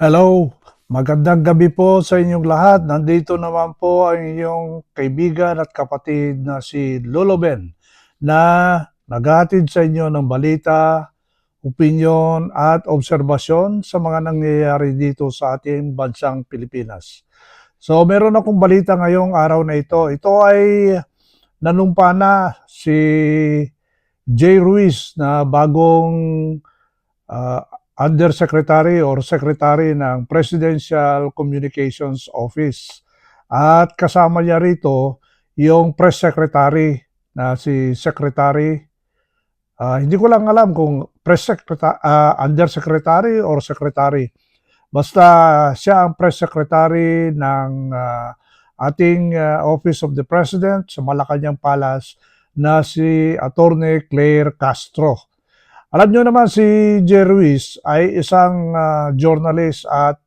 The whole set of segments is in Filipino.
Hello, magandang gabi po sa inyong lahat. Nandito naman po ang inyong kaibigan at kapatid na si Lolo Ben na naghahatid sa inyo ng balita, opinyon at obserbasyon sa mga nangyayari dito sa ating bansang Pilipinas. So meron akong balita ngayong araw na ito. Ito ay nanumpa na si Jay Ruiz na bagong uh, Undersecretary or Secretary ng Presidential Communications Office. At kasama niya rito yung Press Secretary na si Secretary, hindi ko lang alam kung Undersecretary or Secretary. Basta siya ang Press Secretary ng ating Office of the President sa Malacanang Palace na si Attorney Claire Castro. Alam nyo naman si Jay Ruiz ay isang journalist at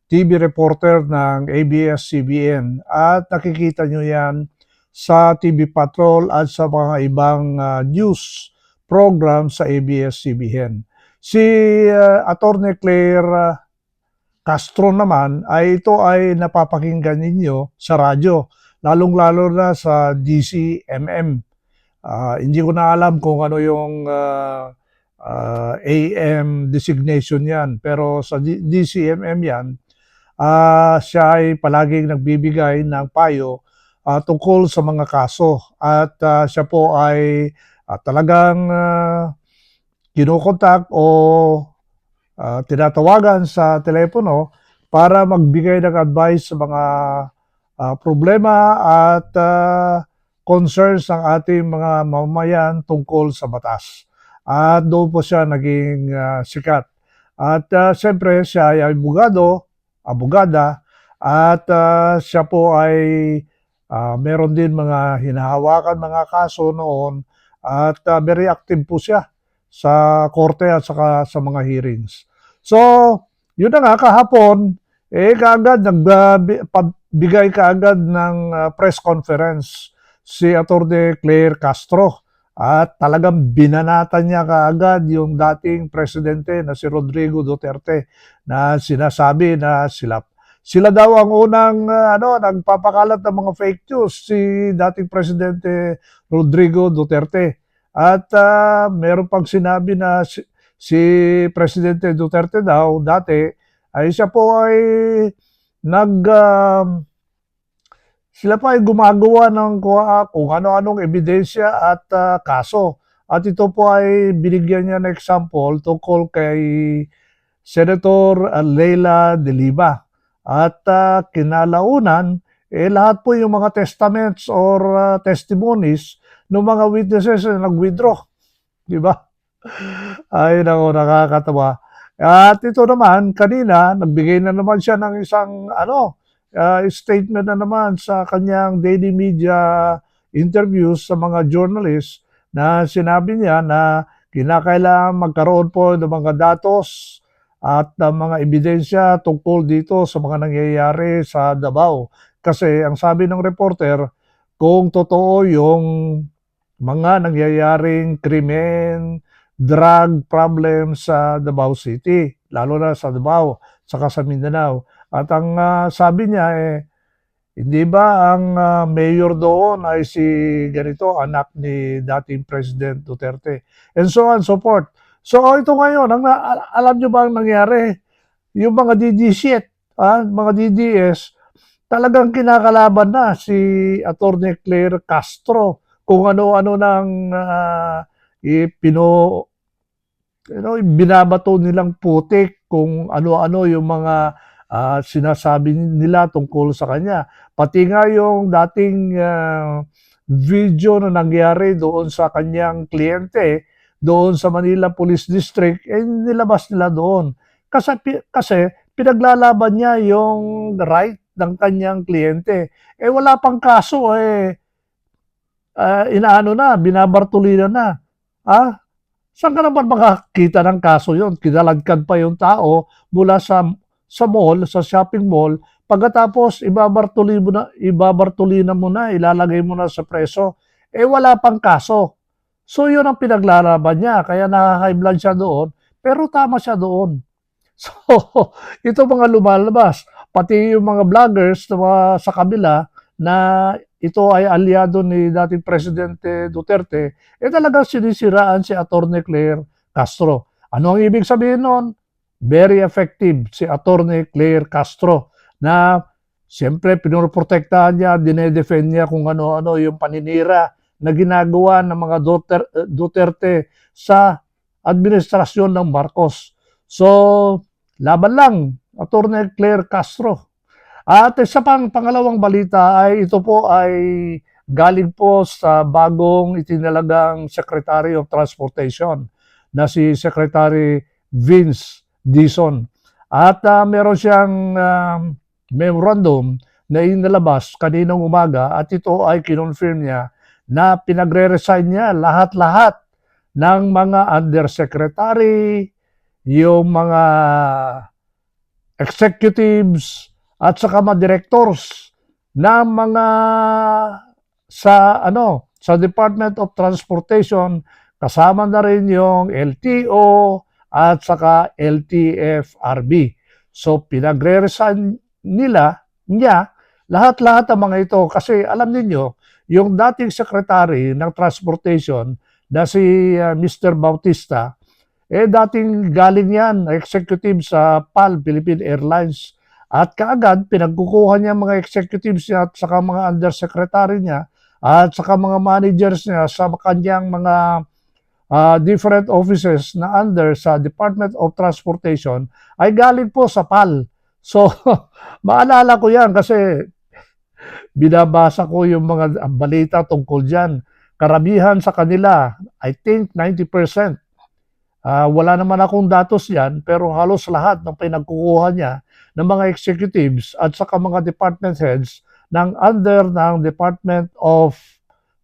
TV reporter ng ABS-CBN at nakikita nyo yan sa TV Patrol at sa mga ibang news program sa ABS-CBN. Si Attorney Claire Castro naman ay ito ay napapakinggan ninyo sa radyo, lalong-lalo na sa DCMM. Hindi ko na alam kung ano yung AM designation yan. Pero sa DCMM yan, siya ay palaging nagbibigay ng payo tungkol sa mga kaso. At siya po ay talagang kinukontak o tinatawagan sa telepono para magbigay ng advice sa mga problema at concerns ng ating mga mamamayan tungkol sa batas. At doon po siya naging sikat. At siyempre siya ay abogada, at siya po ay meron din mga hinahawakan mga kaso noon at very active po siya sa korte at saka sa mga hearings. So, yun na nga kahapon, kaagad nagbigay kaagad ng press conference si Atty. Claire Castro at talagang binanatan niya kaagad yung dating presidente na si Rodrigo Duterte na sinasabi na sila daw ang unang nagpapakalat ng mga fake news, si dating presidente Rodrigo Duterte. At meron pang sinabi na si Presidente Duterte daw dati ay siya po ay sila pa ay gumagawa ng kung ano-anong ebidensya at kaso. At ito po ay binigyan niya ng example tungkol kay Senator Leila de Lima. At kinalaunan, lahat po yung mga testaments or testimonies ng mga witnesses na nag-withdraw. Di ba? Ay, nako, nakakatawa. At ito naman, kanina, nagbigay na naman siya ng isang statement na naman sa kanyang daily media interviews sa mga journalists na sinabi niya na kinakailangan magkaroon po ng mga datos at mga ebidensya tungkol dito sa mga nangyayari sa Davao. Kasi ang sabi ng reporter, kung totoo yung mga nangyayaring krimen, drug problem sa Davao City, lalo na sa Davao, saka sa Mindanao. At ang sabi niya hindi ba ang mayor doon ay si ganito, anak ni dating President Duterte? And so on, so forth. So ito ngayon, alam nyo ba ang nangyari? Yung mga DD mga DDS, talagang kinakalaban na si Atty. Claire Castro kung ano-ano nang binabato nilang putik, kung ano-ano yung mga sinasabi nila tungkol sa kanya. Pati nga yung dating video na nangyari doon sa kanyang kliyente, doon sa Manila Police District, nilabas nila doon. Kasi pinaglalaban niya yung right ng kanyang kliyente. Wala pang kaso, binabartulina na. Saan ka naman makakita ng kaso yon? Kinaladkad pa yung tao mula sa mall, sa shopping mall, pagkatapos ibabartulina mo na, ilalagay mo na sa preso. Wala pang kaso. So yun ang pinaglalaban niya, kaya nakaka-high blood siya doon, pero tama siya doon. So, ito mga lumalabas, pati yung mga vloggers na sa kabila na ito ay aliado ni dating Presidente Duterte, talagang sinisiraan si Atty. Claire Castro. Ano ang ibig sabihin nun? Very effective si Atty. Claire Castro na siyempre pinoprotektahan niya, dinedefend niya kung ano-ano yung paninira na ginagawa ng mga Duterte sa administrasyon ng Marcos. So, laban lang, Atty. Claire Castro. At isa pang pangalawang balita ay ito po ay galing po sa bagong itinalagang Secretary of Transportation na si Secretary Vince Dizon. At meron siyang memorandum na inalabas kaninang umaga at ito ay kinonfirm niya na pinagre-resign niya lahat-lahat ng mga undersecretary, yung mga executives at saka mga directors na mga sa Department of Transportation, kasama na rin yung LTO at saka LTFRB. So pinagre-resign niya lahat-lahat ng mga ito kasi alam niyo yung dating secretary ng transportation na si Mr. Bautista, dating galing yan, executive sa PAL, Philippine Airlines. At kaagad, pinagkukuha niya mga executives niya at saka mga undersecretary niya at saka mga managers niya sa kanyang mga different offices na under sa Department of Transportation ay galing po sa PAL. So, maalala ko yan kasi binabasa ko yung mga balita tungkol dyan. Karamihan sa kanila, I think 90%. Wala naman akong datos yan, pero halos lahat ng pinagkukuha niya ng mga executives at saka mga department heads ng under ng Department of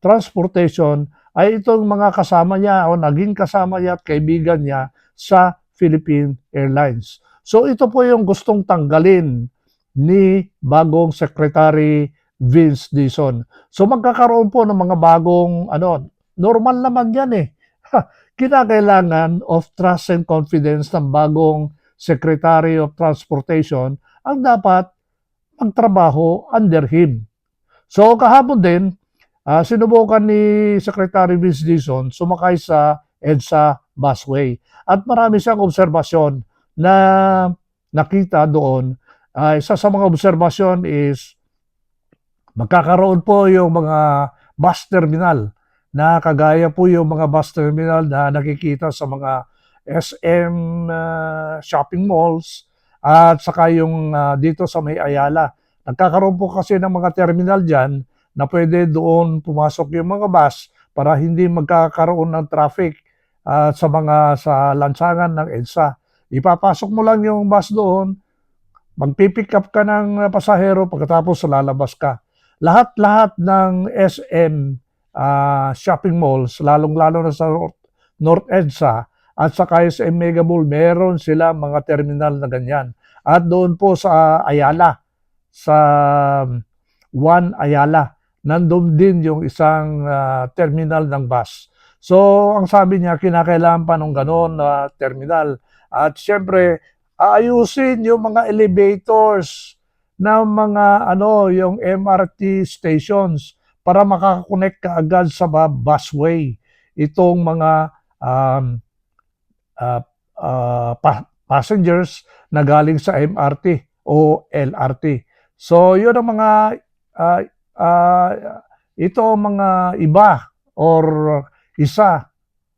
Transportation ay itong mga kasama niya o naging kasama niya at kaibigan niya sa Philippine Airlines. So ito po yung gustong tanggalin ni bagong Secretary Vince Dizon. So magkakaroon po ng mga bagong normal naman yan eh. Kinakailangan of trust and confidence ng bagong Secretary of Transportation ang dapat magtrabaho under him. So kahapon din, sinubukan ni Secretary Vince Dizon sumakay sa EDSA busway. At marami siyang obserbasyon na nakita doon. Isa sa mga obserbasyon is magkakaroon po yung mga bus terminal na kagaya po yung mga bus terminal na nakikita sa mga SM shopping malls at saka yung dito sa may Ayala. Nagkakaroon po kasi ng mga terminal dyan na pwede doon pumasok yung mga bus para hindi magkakaroon ng traffic sa lansangan ng EDSA. Ipapasok mo lang yung bus doon, magpipick up ka ng pasahero pagkatapos lalabas ka. Lahat-lahat ng SM shopping malls, lalong-lalo na sa North EDSA at sa SM Mega Mall, meron sila mga terminal na ganyan. At doon po sa Ayala, sa One Ayala, nandun din yung isang terminal ng bus. So, ang sabi niya, kinakailangan pa nung gano'n na terminal. At syempre, aayusin yung mga elevators ng mga yung MRT stations para makakonect ka agad sa busway. Itong mga passengers na galing sa MRT o LRT. So, yun ang mga ito mga iba or isa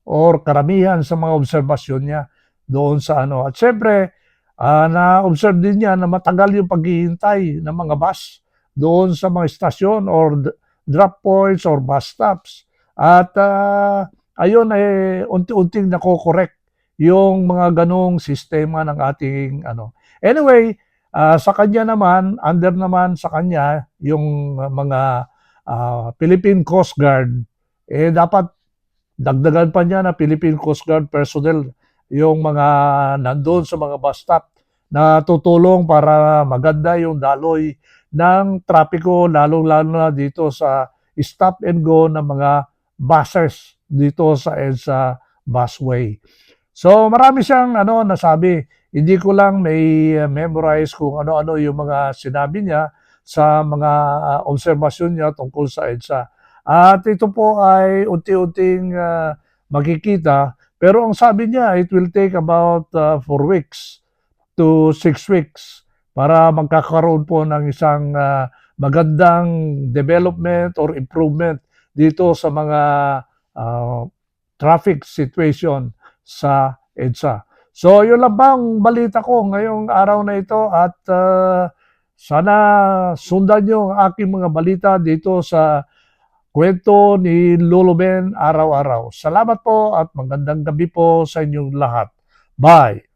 or karamihan sa mga obserbasyon niya doon sa At syempre, na-observe din niya na matagal yung paghihintay ng mga bus doon sa mga istasyon or drop points or bus stops. At ayun unti-unting nako-correct yung mga ganong sistema ng ating Anyway, sa kanya naman, under naman sa kanya yung mga Philippine Coast Guard, dapat dagdagan pa niya na Philippine Coast Guard personnel yung mga nandoon sa mga bus stop na tutulong para maganda yung daloy ng trapiko, lalong-lalo na dito sa stop and go ng mga buses dito sa EDSA busway. So marami siyang nasabi. Hindi ko lang may memorize kung ano-ano yung mga sinabi niya sa mga obserbasyon niya tungkol sa EDSA. At ito po ay unti-unting makikita, pero ang sabi niya, it will take about 4 weeks to 6 weeks para magkakaroon po ng isang magandang development or improvement dito sa mga uh, traffic situation sa EDSA. So, yun lang bang balita ko ngayong araw na ito at sana sundan nyo ang aking mga balita dito sa kwento ni Lolo Ben araw-araw. Salamat po at magandang gabi po sa inyong lahat. Bye!